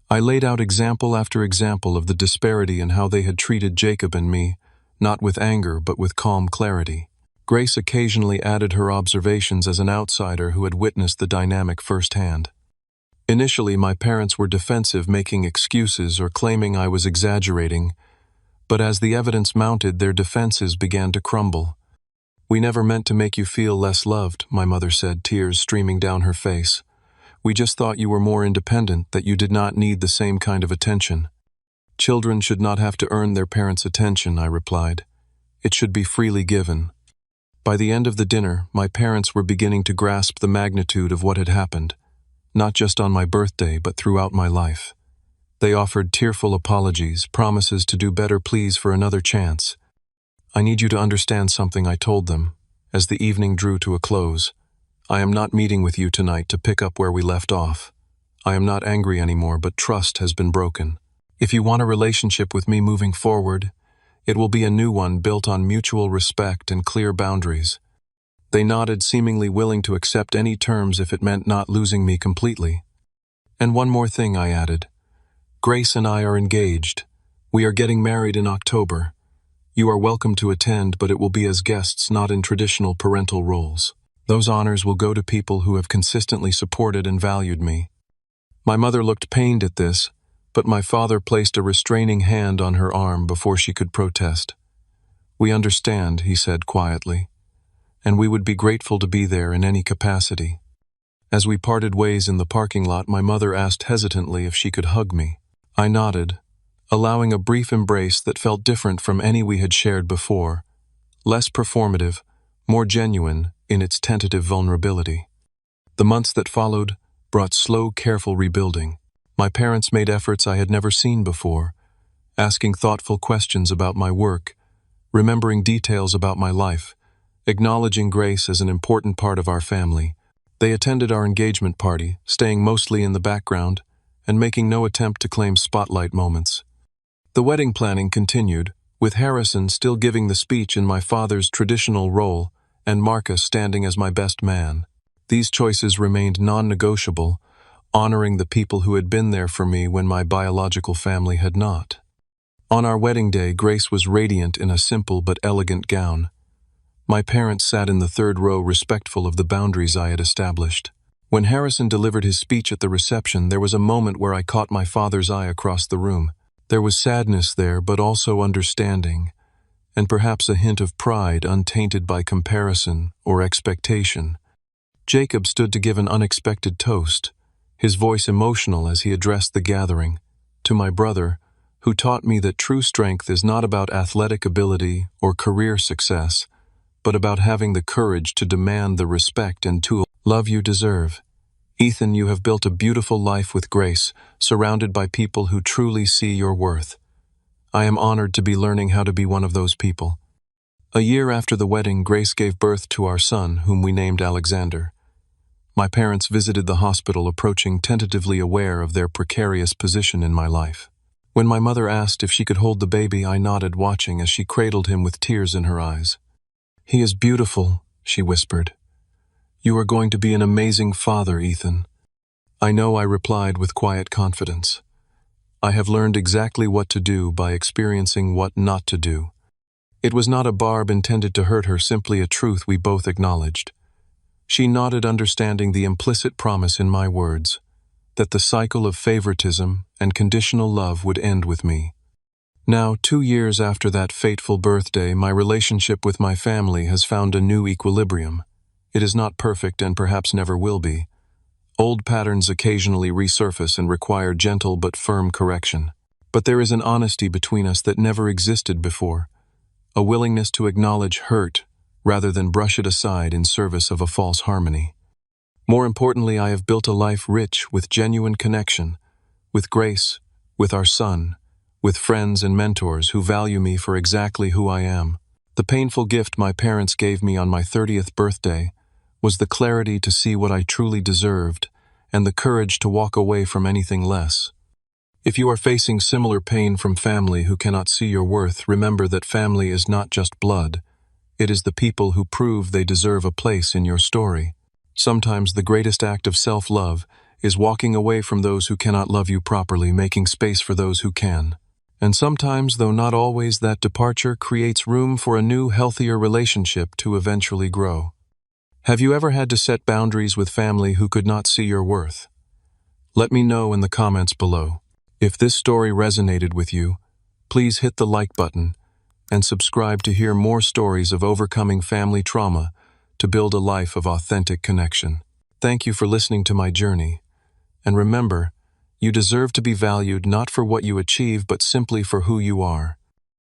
I laid out example after example of the disparity in how they had treated Jacob and me, not with anger but with calm clarity. Grace occasionally added her observations as an outsider who had witnessed the dynamic firsthand. Initially, my parents were defensive, making excuses or claiming I was exaggerating, but as the evidence mounted, their defenses began to crumble. "We never meant to make you feel less loved," my mother said, tears streaming down her face. "We just thought you were more independent, that you did not need the same kind of attention." "Children should not have to earn their parents' attention," I replied. "It should be freely given." By the end of the dinner, my parents were beginning to grasp the magnitude of what had happened, not just on my birthday but throughout my life. They offered tearful apologies, promises to do better, pleas for another chance. "I need you to understand something," I told them, as the evening drew to a close. "I am not meeting with you tonight to pick up where we left off. I am not angry anymore, but trust has been broken. If you want a relationship with me moving forward, it will be a new one built on mutual respect and clear boundaries." They nodded, seemingly willing to accept any terms if it meant not losing me completely. "And one more thing," I added. "Grace and I are engaged. We are getting married in October. You are welcome to attend, but it will be as guests, not in traditional parental roles. Those honors will go to people who have consistently supported and valued me." My mother looked pained at this, but my father placed a restraining hand on her arm before she could protest. "We understand," he said quietly, "and we would be grateful to be there in any capacity." As we parted ways in the parking lot, my mother asked hesitantly if she could hug me. I nodded, allowing a brief embrace that felt different from any we had shared before, less performative, more genuine in its tentative vulnerability. The months that followed brought slow, careful rebuilding. My parents made efforts I had never seen before, asking thoughtful questions about my work, remembering details about my life, acknowledging Grace as an important part of our family. They attended our engagement party, staying mostly in the background and making no attempt to claim spotlight moments. The wedding planning continued, with Harrison still giving the speech in my father's traditional role and Marcus standing as my best man. These choices remained non-negotiable, honoring the people who had been there for me when my biological family had not. On our wedding day, Grace was radiant in a simple but elegant gown. My parents sat in the third row, respectful of the boundaries I had established. When Harrison delivered his speech at the reception, there was a moment where I caught my father's eye across the room. There was sadness there, but also understanding, and perhaps a hint of pride untainted by comparison or expectation. Jacob stood to give an unexpected toast, his voice emotional as he addressed the gathering, to my brother, who taught me that true strength is not about athletic ability or career success, but about having the courage to demand the respect and love you deserve. Ethan, you have built a beautiful life with Grace, surrounded by people who truly see your worth. I am honored to be learning how to be one of those people. A year after the wedding, Grace gave birth to our son, whom we named Alexander. My parents visited the hospital, approaching tentatively aware of their precarious position in my life. When my mother asked if she could hold the baby, I nodded, watching as she cradled him with tears in her eyes. "He is beautiful," she whispered. "You are going to be an amazing father, Ethan." "I know," I replied with quiet confidence. "I have learned exactly what to do by experiencing what not to do." It was not a barb intended to hurt her, simply a truth we both acknowledged. She nodded, understanding the implicit promise in my words, that the cycle of favoritism and conditional love would end with me. Now, 2 years after that fateful birthday, my relationship with my family has found a new equilibrium. It is not perfect and perhaps never will be. Old patterns occasionally resurface and require gentle but firm correction. But there is an honesty between us that never existed before, a willingness to acknowledge hurt rather than brush it aside in service of a false harmony. More importantly, I have built a life rich with genuine connection, with grace, with our son, with friends and mentors who value me for exactly who I am. The painful gift my parents gave me on my 30th birthday was the clarity to see what I truly deserved and the courage to walk away from anything less. If you are facing similar pain from family who cannot see your worth, remember that family is not just blood. It is the people who prove they deserve a place in your story. Sometimes the greatest act of self-love is walking away from those who cannot love you properly, making space for those who can. And sometimes, though not always, that departure creates room for a new, healthier relationship to eventually grow. Have you ever had to set boundaries with family who could not see your worth? Let me know in the comments below. If this story resonated with you, please hit the like button and subscribe to hear more stories of overcoming family trauma to build a life of authentic connection. Thank you for listening to my journey. And remember, you deserve to be valued not for what you achieve but simply for who you are.